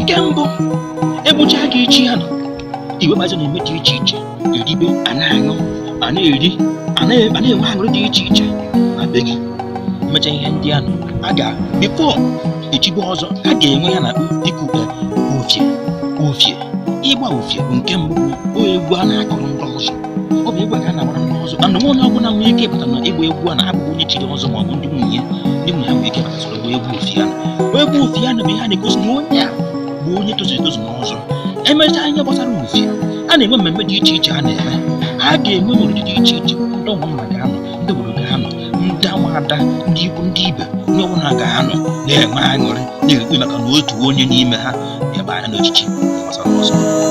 Nke mbụ, egbucha gị ichi ya nọ, iwe maazị na-eme dị iche iche, eribe, a na-aṅụ, a na-eri, a na-enwe aṅụrị dị iche iche na be gị. Mecha ihe ndị ahụ, a ga before echibe ọzọ, a ga-enwe ya na dịka ofie. Ịgba ofie bụ nke mbụ, bụ egwu a na-akụrụ ndị ọzọ. Ọ bụ egwu a na-agbara ndị ọzọ, na onye ọbụla nwere ike ịpụta na ịgba egwu a na-abụ onye chiri ọzọ ma ọ bụ ndị nwunye ha nwere ike ịpụta soro egwu ofie ahụ. Egwu ofie ahụ bụ ihe a na-egosi na onye a bụ onye tozuru etozu n'ọzọ. Emechaa ihe gbasara ofie, a na-enwe mmemme dị iche iche a na-eme. A ga-enwe n'oriri dị iche iche, ndị ọmụmma ga-anọ, ndị obodo ga-anọ, ndị amaada, ndị ikwu, ndị ibe, onye ọbụla ga-anọ na-enwe aṅụrị na-ekpe maka na otu onye n'ime ha bịa baa n'ọchịchị gbasara ọzọ.